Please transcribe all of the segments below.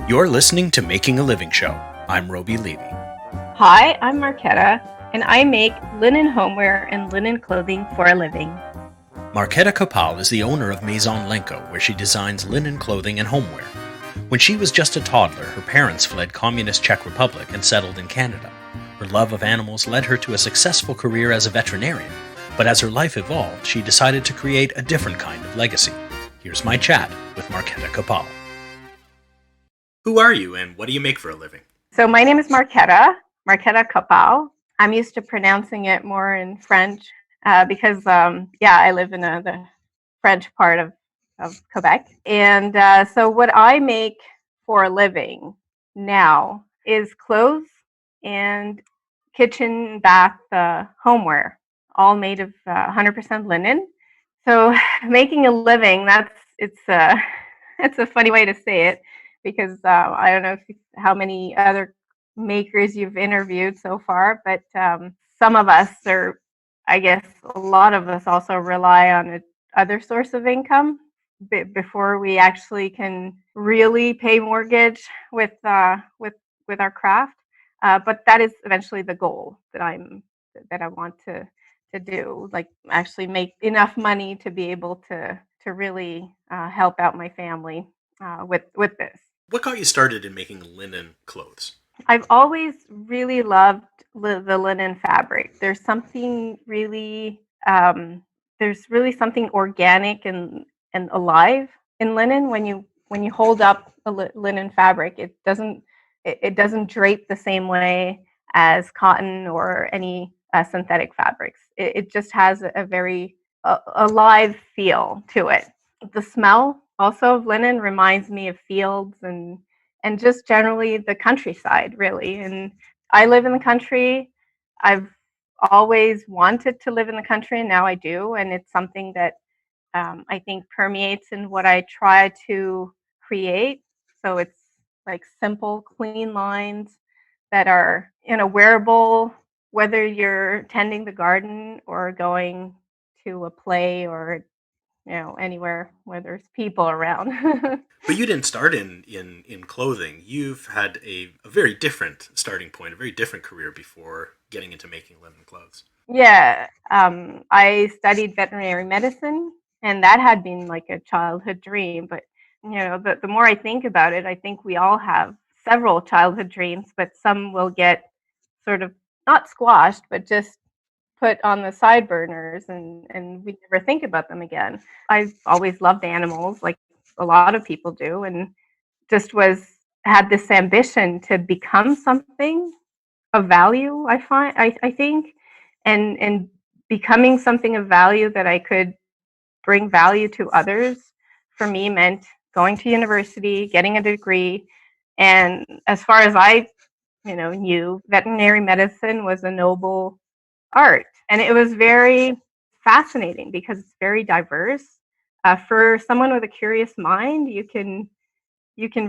You're listening to Making a Living Show. I'm Roby Levy. Hi, I'm Marketa, and I make linen homeware and linen clothing for a living. Marketa Kopal is the owner of Maison Lenko, where she designs linen clothing and homeware. When she was just a toddler, her parents fled communist Czech Republic and settled in Canada. Her love of animals led her to a successful career as a veterinarian, but as her life evolved, she decided to create a different kind of legacy. Here's my chat with Marketa Kopal. Who are you and what do you make for a living? So my name is Marketa Kopal. I'm used to pronouncing it more in French because, I live in the French part of Quebec. And so what I make for a living now is clothes and kitchen bath homeware, all made of 100% linen. So making a living, it's a funny way to say it because I don't know how many other makers you've interviewed so far, but some of us, or I guess a lot of us, also rely on other source of income before we actually can really pay mortgage with with our craft. But that is eventually the goal that I want to do, like actually make enough money to be able to really help out my family with this. What got you started in making linen clothes? I've always really loved the linen fabric. There's really something organic and alive in linen. When you hold up a linen fabric, it doesn't drape the same way as cotton or any synthetic fabrics. It just has a very alive feel to it. The smell also of linen reminds me of fields and just generally the countryside, really. And I live in the country. I've always wanted to live in the country, and now I do. And it's something that I think permeates in what I try to create. So it's like simple, clean lines that are wearable, whether you're tending the garden or going to a play or anywhere where there's people around. But you didn't start in clothing. You've had a very different starting point, a very different career before getting into making linen clothes. Yeah, I studied veterinary medicine, and that had been like a childhood dream. But the more I think about it, I think we all have several childhood dreams, but some will get sort of not squashed, but just put on the side burners, and we never think about them again. I've always loved animals, like a lot of people do, and just was had this ambition to become something of value. I think, and becoming something of value that I could bring value to others, for me, meant going to university, getting a degree. And as far as I knew, veterinary medicine was a noble art, and it was very fascinating because it's very diverse. For someone with a curious mind, you can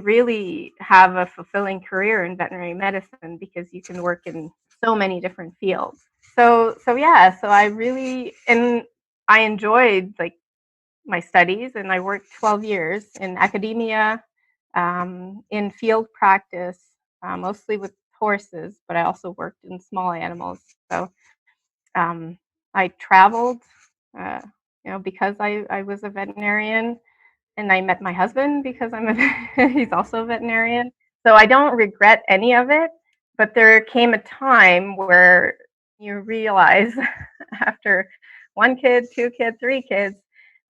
really have a fulfilling career in veterinary medicine because you can work in so many different fields. So I really, and I enjoyed like my studies, and I worked 12 years in academia, in field practice, mostly with horses, but I also worked in small animals. So um, I traveled, uh, because I was a veterinarian, and I met my husband because he's also a veterinarian. So I don't regret any of it, but there came a time where you realize after one kid, two kids, three kids,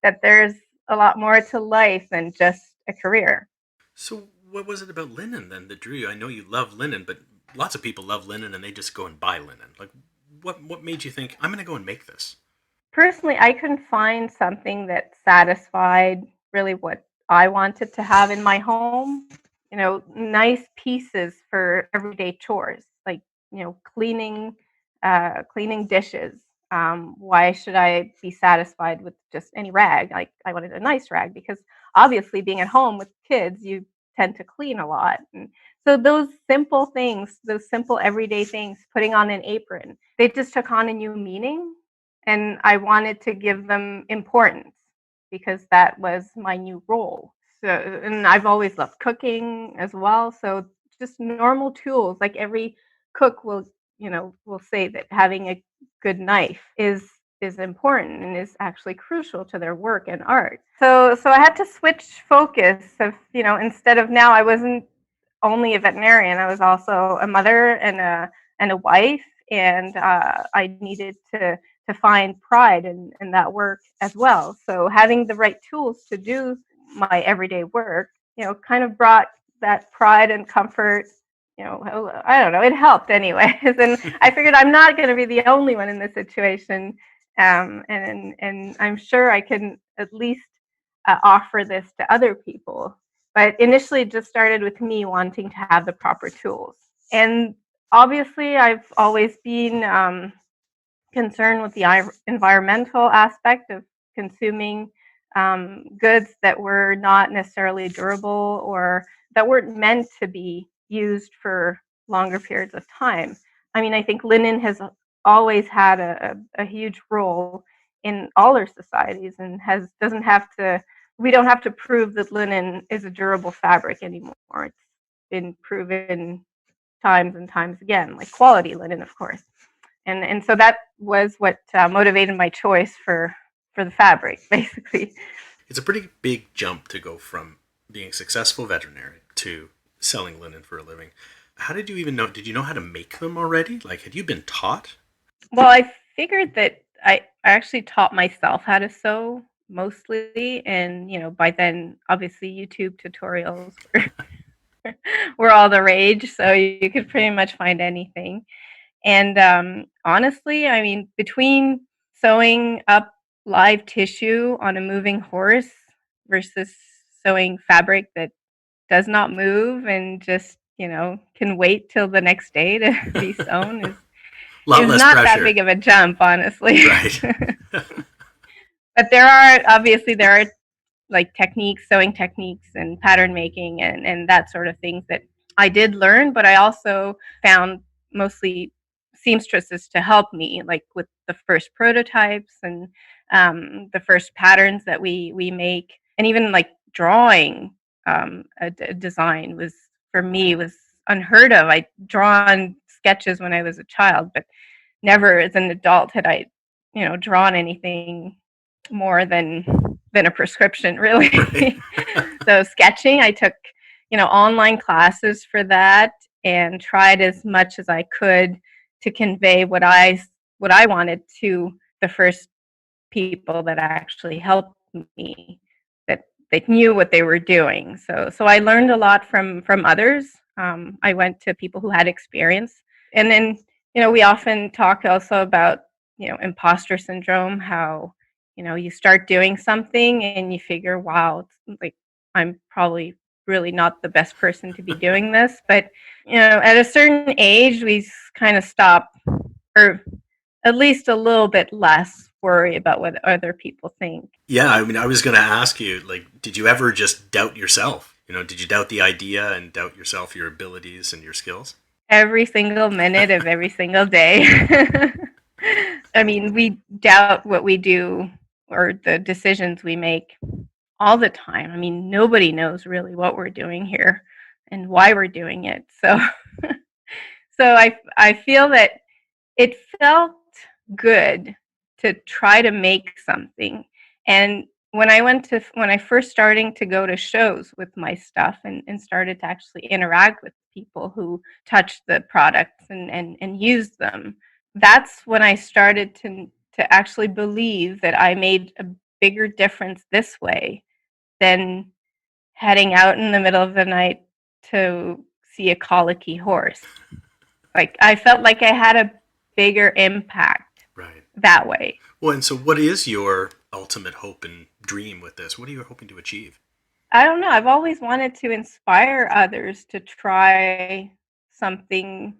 that there's a lot more to life than just a career. So, what was it about linen then that drew you? I know you love linen, but lots of people love linen and they just go and buy linen. Like, what made you think I'm going to go and make this? Personally, I couldn't find something that satisfied really what I wanted to have in my home. Nice pieces for everyday chores, like cleaning dishes. Why should I be satisfied with just any rag? Like, I wanted a nice rag because obviously, being at home with kids, you tend to clean a lot. And so those simple things, those simple everyday things, putting on an apron, they just took on a new meaning, and I wanted to give them importance because that was my new role. and I've always loved cooking as well. So just normal tools, like every cook will, will say that having a good knife is important and is actually crucial to their work and art. So I had to switch focus of, instead of now I wasn't only a veterinarian. I was also a mother and a wife, and I needed to find pride in that work as well. So having the right tools to do my everyday work, kind of brought that pride and comfort. I don't know. It helped anyways, and I figured I'm not going to be the only one in this situation, and I'm sure I can at least offer this to other people. But initially, it just started with me wanting to have the proper tools. And obviously, I've always been concerned with the environmental aspect of consuming goods that were not necessarily durable or that weren't meant to be used for longer periods of time. I mean, I think linen has always had a huge role in all our societies and has doesn't have to we don't have to prove that linen is a durable fabric anymore. It's been proven times and times again, like quality linen, of course. And so that was what motivated my choice for the fabric, basically. It's a pretty big jump to go from being a successful veterinarian to selling linen for a living. How did you even know? Did you know how to make them already? Like, had you been taught? Well, I figured that I actually taught myself how to sew mostly, and by then, obviously, YouTube tutorials were all the rage, so you could pretty much find anything. And honestly, I mean, between sewing up live tissue on a moving horse versus sewing fabric that does not move and just, can wait till the next day to be sewn A lot is less not that pressure. big of a jump, honestly. Right. But there are like techniques, sewing techniques and pattern making and that sort of things that I did learn, but I also found mostly seamstresses to help me, like with the first prototypes and the first patterns that we make, and even like drawing a design was for me was unheard of. I drawn sketches when I was a child, but never as an adult had I, drawn anything more than a prescription, Right. really. So sketching, I took, online classes for that and tried as much as I could to convey what I wanted to the first people that actually helped me, that they knew what they were doing. So I learned a lot from others. I went to people who had experience, and then we often talk also about imposter syndrome. How you start doing something and you figure, wow, it's like I'm probably really not the best person to be doing this. But at a certain age, we kind of stop, or at least a little bit less worry about what other people think. Yeah, I mean, I was going to ask you, like, did you ever just doubt yourself? Did you doubt the idea and doubt yourself, your abilities and your skills? Every single minute of every single day. I mean, we doubt what we do or the decisions we make all the time. I mean, nobody knows really what we're doing here and why we're doing it. So I feel that it felt good to try to make something. And when I first starting to go to shows with my stuff and started to actually interact with people who touched the products and used them, that's when I started to actually believe that I made a bigger difference this way than heading out in the middle of the night to see a colicky horse. Like I felt like I had a bigger impact Right. that way. Well, and so what is your ultimate hope and dream with this? What are you hoping to achieve? I don't know. I've always wanted to inspire others to try something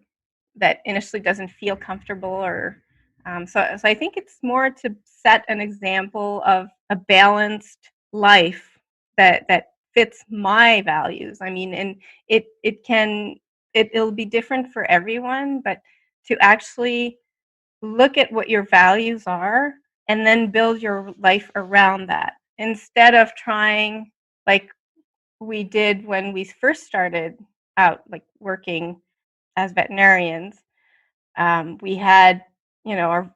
that initially doesn't feel comfortable, or so I think it's more to set an example of a balanced life that fits my values. I mean, and it'll be different for everyone, but to actually look at what your values are and then build your life around that instead of trying, like, we did when we first started out, like working as veterinarians. We had, our,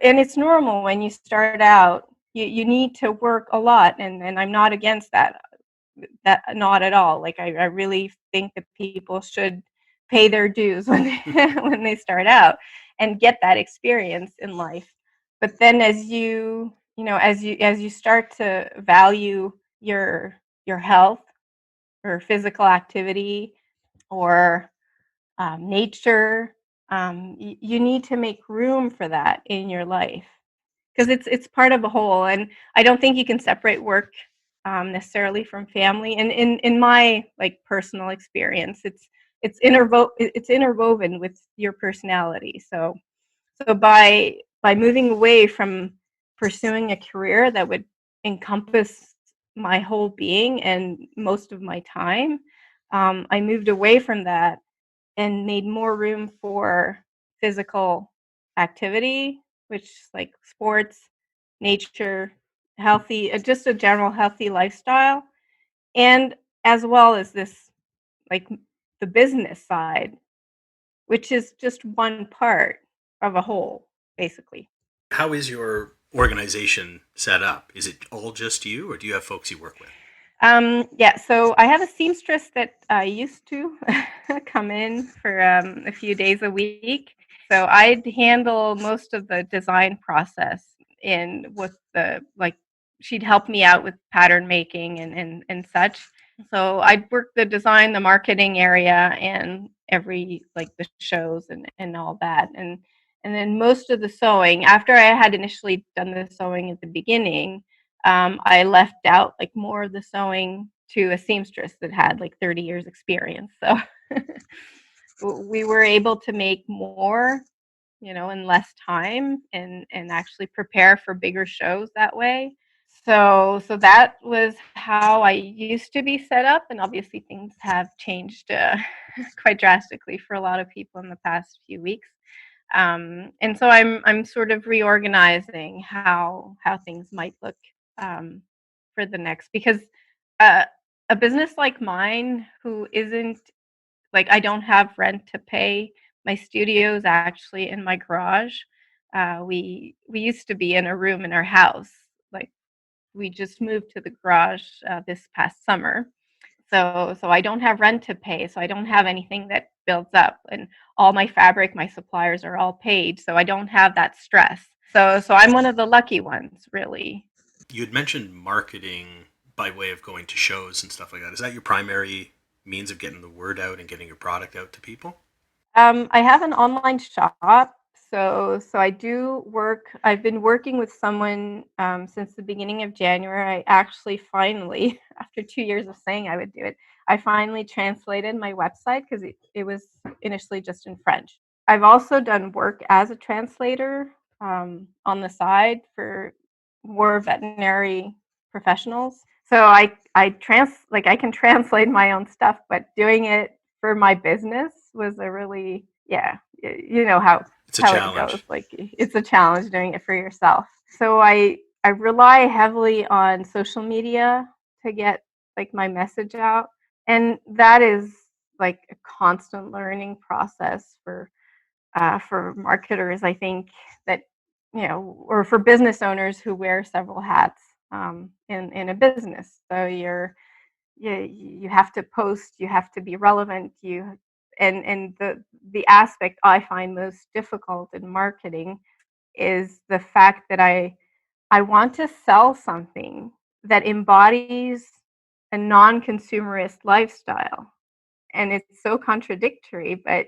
and it's normal when you start out, you need to work a lot, and I'm not against that. That not at all. Like I really think that people should pay their dues when they, when they start out and get that experience in life. But then as you start to value your health or physical activity or nature, you need to make room for that in your life because it's part of a whole. And I don't think you can separate work necessarily from family. And in my like personal experience, it's interwoven with your personality. So by moving away from pursuing a career that would encompass my whole being and most of my time, I moved away from that and made more room for physical activity, which like sports, nature, healthy, just a general healthy lifestyle, and as well as this like the business side, which is just one part of a whole, basically. How is your organization set up? Is it all just you, or do you have folks you work with? Yeah, so I have a seamstress that used to come in for a few days a week. So I'd handle most of the design process in with the like she'd help me out with pattern making and such. So I'd work the design, the marketing area, and every like the shows and all that. And then most of the sewing, after I had initially done the sewing at the beginning, I left out like more of the sewing to a seamstress that had like 30 years experience. So we were able to make more, in less time and actually prepare for bigger shows that way. So that was how I used to be set up, and obviously things have changed quite drastically for a lot of people in the past few weeks. And so I'm sort of reorganizing how things might look um, for the next because uh, a business like mine, who isn't like I don't have rent to pay. My studio is actually in my garage. We used to be in a room in our house. Like we just moved to the garage this past summer. So I don't have rent to pay. So I don't have anything that builds up, and all my fabric, my suppliers are all paid. So I don't have that stress. So I'm one of the lucky ones, really. You had mentioned marketing by way of going to shows and stuff like that. Is that your primary means of getting the word out and getting your product out to people? I have an online shop, so I do work. I've been working with someone since the beginning of January. I actually finally, after 2 years of saying I would do it, I finally translated my website because it was initially just in French. I've also done work as a translator on the side for more veterinary professionals. So I can translate my own stuff, but doing it for my business was a really, yeah, you know It's a how it goes. challenge. Like it's a challenge doing it for yourself. So I rely heavily on social media to get like my message out, and that is like a constant learning process for marketers. I think that or for business owners who wear several hats in a business. So you have to post, you have to be relevant, and the aspect I find most difficult in marketing is the fact that I want to sell something that embodies a non-consumerist lifestyle, and it's so contradictory, but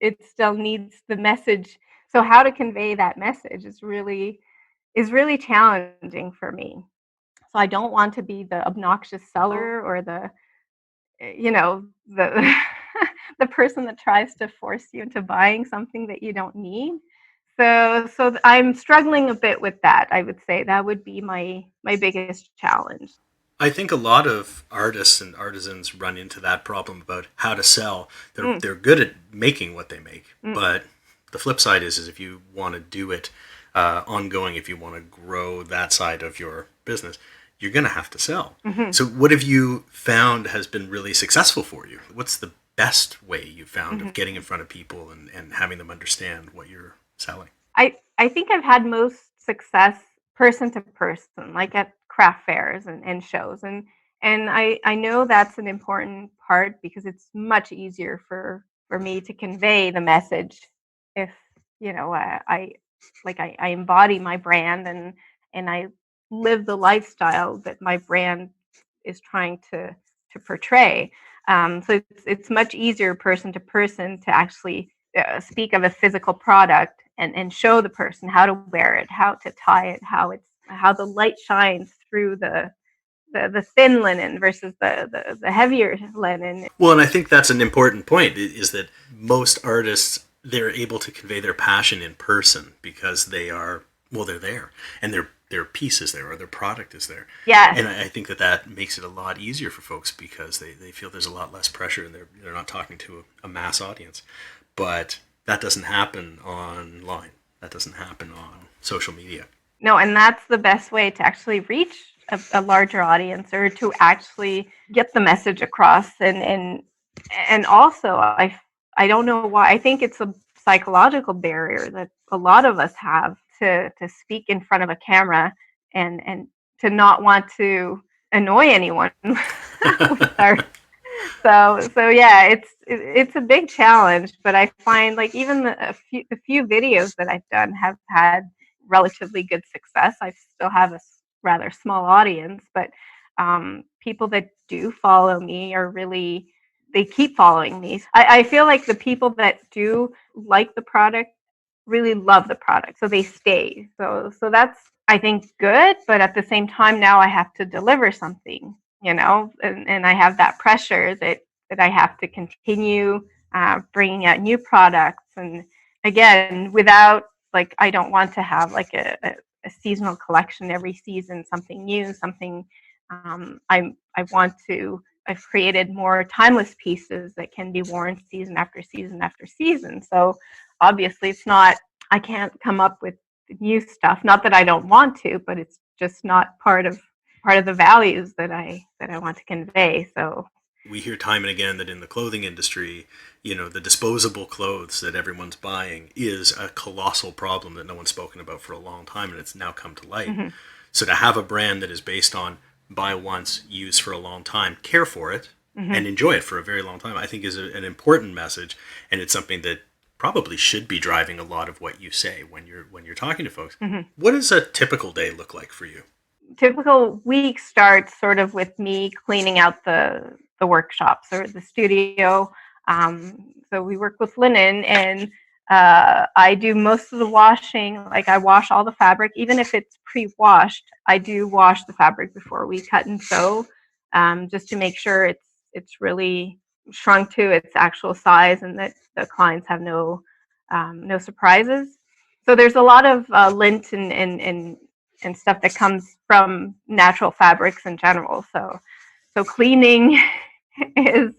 it still needs the message. So how to convey that message is really challenging for me. So I don't want to be the obnoxious seller or the the person that tries to force you into buying something that you don't need. So I'm struggling a bit with that. I would say that would be my biggest challenge. I think a lot of artists and artisans run into that problem about how to sell. They're Mm, they're good at making what they make, mm, but the flip side is if you want to do it ongoing, if you want to grow that side of your business, you're going to have to sell. Mm-hmm. So what have you found has been really successful for you? What's the best way you found Mm-hmm. of getting in front of people and having them understand what you're selling? I think I've had most success person to person, like at craft fairs and shows. And I know that's an important part because it's much easier for me to convey the message if, I embody my brand and I live the lifestyle that my brand is trying to portray. So it's much easier person to person to actually speak of a physical product and show the person how to wear it, how to tie it, how the light shines through the thin linen versus the heavier linen. Well, and I think that's an important point is that most artists, they're able to convey their passion in person because they're there and their piece is there or their product is there. Yes. And I think that makes it a lot easier for folks because they feel there's a lot less pressure and they're not talking to a mass audience. But that doesn't happen online. That doesn't happen on social media. No, and that's the best way to actually reach a larger audience or to actually get the message across. And also, I don't know why. I think it's a psychological barrier that a lot of us have to speak in front of a camera and to not want to annoy anyone with our so yeah, it's a big challenge, but I find like even a few videos that I've done have had relatively good success. I still have a rather small audience, but people that do follow me are really they keep following me. I feel like the people that do like the product really love the product, so they stay. So that's I think good, but at the same time now I have to deliver something, and I have that pressure that I have to continue bringing out new products, and again, without like I don't want to have like a seasonal collection every season, something new, something I want to. I've created more timeless pieces that can be worn season after season after season. So obviously, it's not. I can't come up with new stuff. Not that I don't want to, but it's just not part of the values that I want to convey. So We hear time and again that in the clothing industry, the disposable clothes that everyone's buying is a colossal problem that no one's spoken about for a long time, and it's now come to light. mm-hmm. So to have a brand that is based on buy once, use for a long time, care for it, Mm-hmm. and enjoy it for a very long time, I think is an important message, and it's something that probably should be driving a lot of what you say when you're talking to folks. Mm-hmm. What does a typical day look like for you? Typical week starts sort of with me cleaning out the workshops or the studio. So we work with linen, and I do most of the washing. Like I wash all the fabric, even if it's pre-washed. I do wash the fabric before we cut and sew, just to make sure it's really shrunk to its actual size, and that the clients have no surprises. So there's a lot of lint and stuff that comes from natural fabrics in general. So cleaning is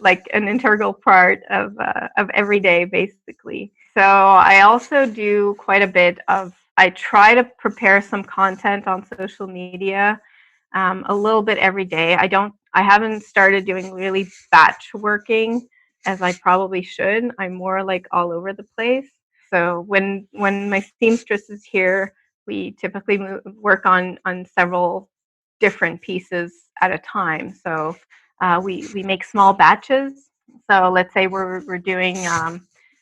like an integral part of every day, basically. So I also do quite a bit of. I try to prepare some content on social media, a little bit every day. I haven't started doing really batch working as I probably should. I'm more like all over the place. So when my seamstress is here, we typically work on several different pieces at a time. So we make small batches. So let's say we're doing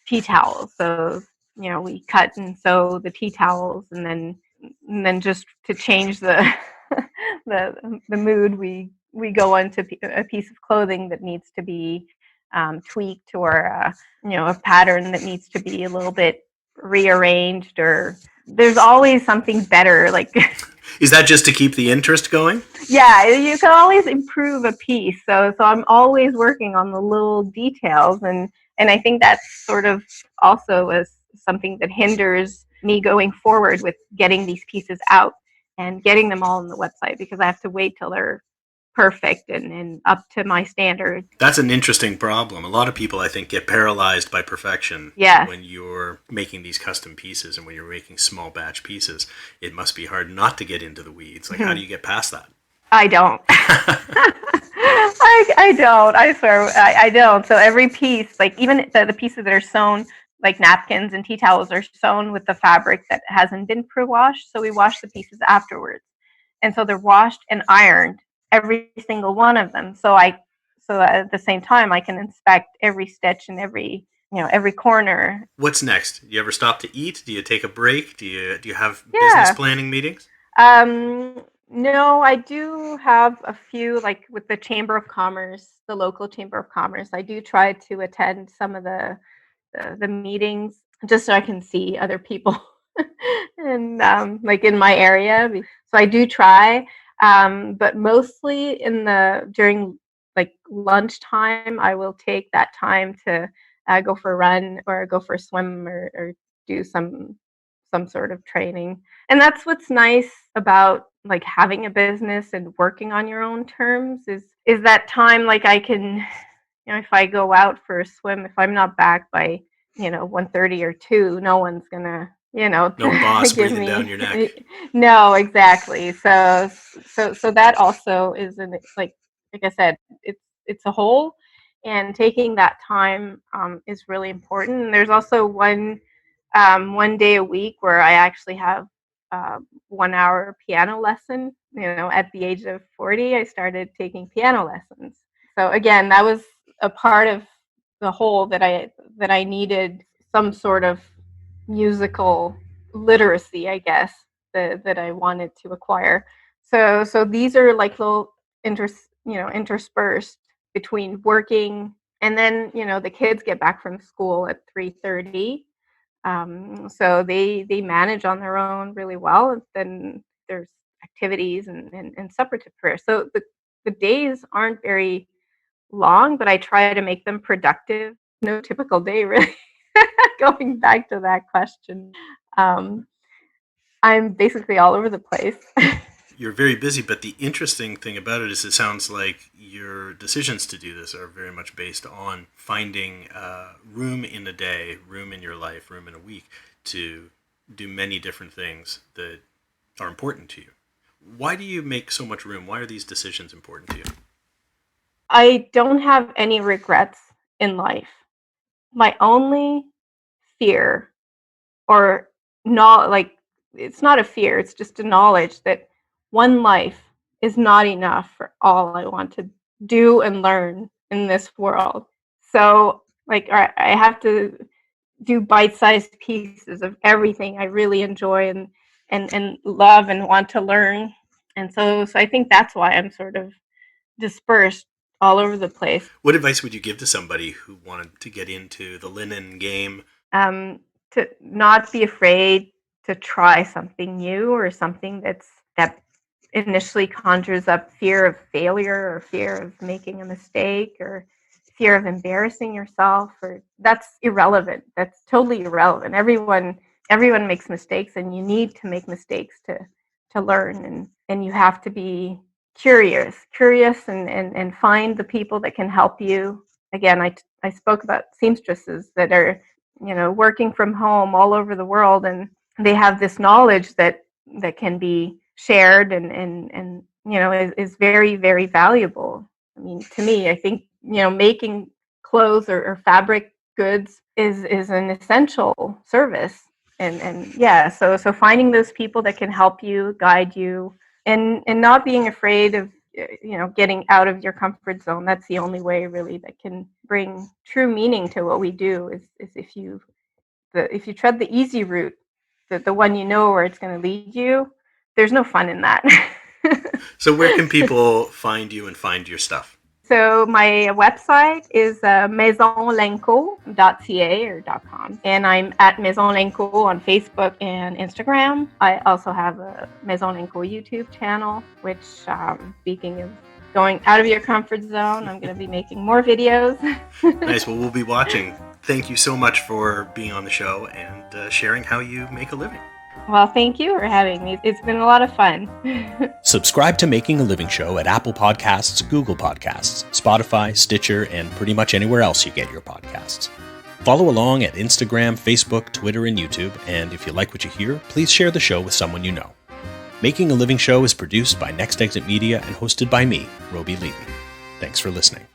tea towels. So we cut and sew the tea towels, and then just to change the the mood, we go into a piece of clothing that needs to be tweaked, or a pattern that needs to be a little bit rearranged, or there's always something better. Like Is that just to keep the interest going? yeah, you can always improve a piece. So I'm always working on the little details, and I think that's sort of also is something that hinders me going forward with getting these pieces out and getting them all on the website, because I have to wait till they're perfect and up to my standards. That's an interesting problem. A lot of people, I think, get paralyzed by perfection. Yes. When you're making these custom pieces and when you're making small batch pieces. It must be hard not to get into the weeds. Like, how do you get past that? I don't. I don't. I swear, I don't. So every piece, like even the pieces that are sewn, like napkins and tea towels, are sewn with the fabric that hasn't been pre-washed. So we wash the pieces afterwards, and so they're washed and ironed, every single one of them. So at the same time, I can inspect every stitch and every corner. What's next? Do you ever stop to eat? Do you take a break? Do you have business planning meetings? No, I do have a few, like with the Chamber of Commerce, the local Chamber of Commerce. I do try to attend some of the meetings just so I can see other people and like in my area. So I do try, but mostly during like lunchtime, I will take that time to go for a run or go for a swim or do some sort of training. And that's what's nice about like having a business and working on your own terms is that time, like I can, if I go out for a swim, if I'm not back by 1:30 or 2, no one's gonna no boss breathing down your neck. No, exactly. So that also is like I said, it's a whole, and taking that time is really important. And there's also one day a week where I actually have 1 hour piano lesson. At the age of 40, I started taking piano lessons. So again, that was a part of the whole that I needed some sort of musical literacy, I guess, that I wanted to acquire. So these are like little interspersed between working, and then the kids get back from school at 3:30. So they manage on their own really well. And then there's activities and supper to prepare. So the days aren't very long, but I try to make them productive. No typical day, really. Going back to that question, I'm basically all over the place. You're very busy, but the interesting thing about it is it sounds like your decisions to do this are very much based on finding room in a day, room in your life, room in a week to do many different things that are important to you. Why do you make so much room? Why are these decisions important to you? I don't have any regrets in life. My only fear, or not, like, it's not a fear, it's just a knowledge that one life is not enough for all I want to do and learn in this world. So, like, I have to do bite-sized pieces of everything I really enjoy and love and want to learn. And so I think that's why I'm sort of dispersed all over the place. What advice would you give to somebody who wanted to get into the linen game? To not be afraid to try something new, or something that initially conjures up fear of failure, or fear of making a mistake, or fear of embarrassing yourself. Or that's irrelevant. That's totally irrelevant. Everyone makes mistakes, and you need to make mistakes to learn, and you have to be curious and find the people that can help you. Again, I spoke about seamstresses that are working from home all over the world, and they have this knowledge that can be shared and is very, very valuable. I mean, to me, I think making clothes or fabric goods is an essential service. And yeah, so finding those people that can help you, guide you, and not being afraid of getting out of your comfort zone. That's the only way really that can bring true meaning to what we do, is if you tread the easy route, the one where it's going to lead you. There's no fun in that. So where can people find you and find your stuff? So my website is maisonlenco.ca or .com, and I'm at Maison Lenco on Facebook and Instagram. I also have a Maison Lenco YouTube channel, which, speaking of going out of your comfort zone, I'm going to be making more videos. Nice. Well, we'll be watching. Thank you so much for being on the show and sharing how you make a living. Well, thank you for having me. It's been a lot of fun. Subscribe to Making a Living Show at Apple Podcasts, Google Podcasts, Spotify, Stitcher, and pretty much anywhere else you get your podcasts. Follow along at Instagram, Facebook, Twitter, and YouTube, and if you like what you hear, please share the show with someone you know. Making a Living Show is produced by Next Exit Media and hosted by me, Roby Levy. Thanks for listening.